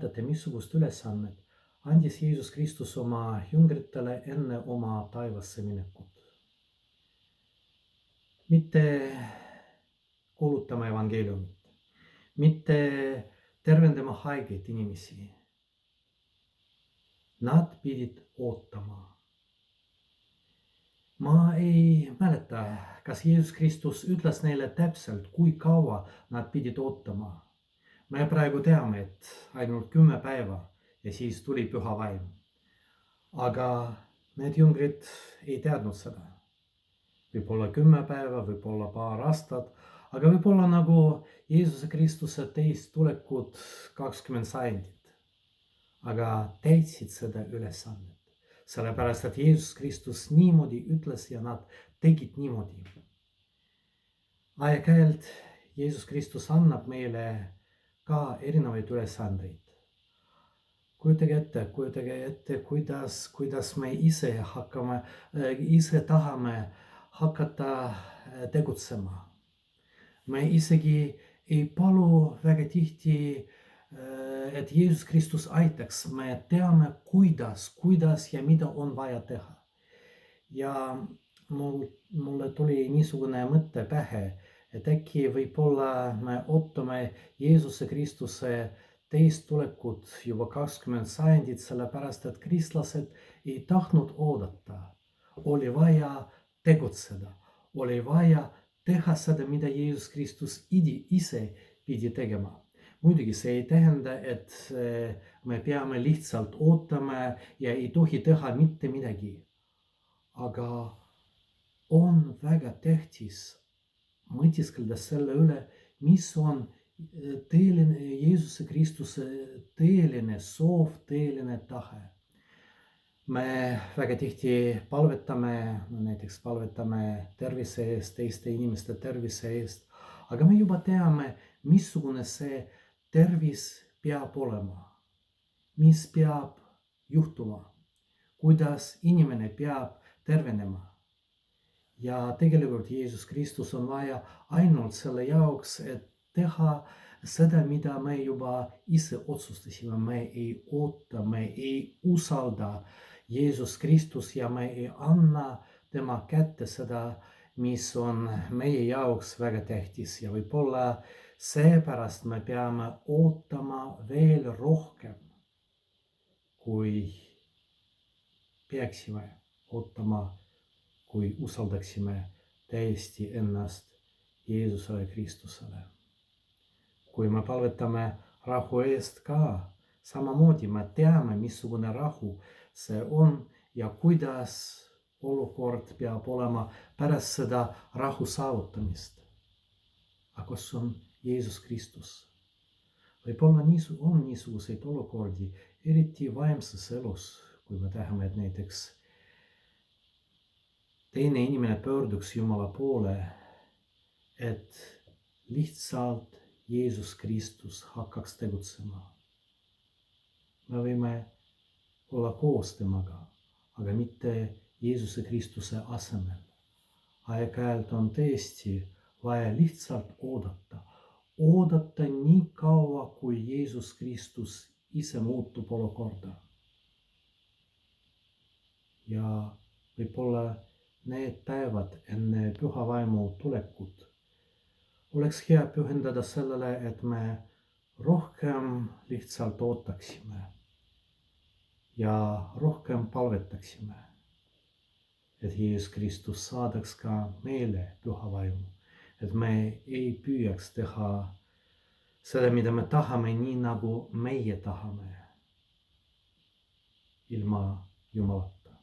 mäletate, missugust ülesannet andis Jeesus Kristus oma jüngritele enne oma taevasse minekut? Mitte kuulutama evangeeliumit, mitte tervendama haigeid inimesi. Nad pidid ootama. Ma ei mäleta, kas Jeesus Kristus ütles neile täpselt, kui kaua nad pidid ootama. Me praegu teame, et ainult 10 päeva ja siis tuli püha vaim. Aga need jüngrid ei teadnud seda. Võib-olla 10 päeva, võib-olla paar aastat, aga võib-olla nagu Jeesuse Kristuse teist tulekut 20 sajandit. Aga täitsid seda ülesannet. Sellepärast, et Jeesus Kristus niimoodi ütles ja nad tegid niimoodi. Aeg-ajalt Jeesus Kristus annab meile ka erinevaid ülesandeid. Kujutage ette, kuidas me ise tahame hakata tegutsema. Me isegi ei palu väga tihti, et Jeesus Kristus aitaks. Me teame, kuidas ja mida on vaja teha. Ja mulle tuli niisugune mõte pähe, et äkki võib-olla me ootame Jeesuse Kristuse teist tulekut juba 20 sajandit, sellepärast et kristlased ei tahtnud oodata. Oli vaja tegutseda, oli vaja teha seda, mida Jeesus Kristus ise pidi tegema. Muidugi see ei tähenda, et me peame lihtsalt ootama ja ei tohi teha mitte midagi. Aga on väga tähtis mõtiskelda selle üle, mis on Jeesuse Kristuse tõeline soov, tõeline tahe. Me väga tihti näiteks palvetame tervise eest, teiste inimeste tervise eest, aga me juba teame, missugune see tervis peab olema, mis peab juhtuma, kuidas inimene peab tervenema. Ja tegelikult Jeesus Kristus on vaja ainult selle jaoks, et teha seda, mida me juba ise otsustasime. Me ei oota, me ei usalda Jeesus Kristus ja me ei anna tema kätte seda, mis on meie jaoks väga tähtis. Ja võib-olla seepärast me peame ootama veel rohkem, kui peaksime ootama, kui usaldaksime täiesti ennast Jeesusele Kristusele. Kui me palvetame rahu eest ka, samamoodi me teame, missugune rahu see on ja kuidas olukord peab olema pärast seda rahu saavutamist. Aga kus on Jeesus Kristus? Võib-olla on niisuguseid olukordi, eriti vaimses elus, kui me tahame, et näiteks teine inimene pöörduks Jumala poole, et lihtsalt Jeesus Kristus hakkaks tegutsema. Me võime olla koos temaga, aga mitte Jeesuse Kristuse asemel. Aeg-ajalt on tõesti vaja lihtsalt oodata. Oodata nii kaua, kui Jeesus Kristus ise muutub olukorda. Ja võib-olla need päevad enne püha vaimu tulekut oleks hea pühendada sellele, et me rohkem lihtsalt ootaksime ja rohkem palvetaksime, et Jeesus Kristus saadaks ka meile püha vaimu, et me ei püüaks teha seda, mida me tahame, nii nagu meie tahame, ilma Jumalata.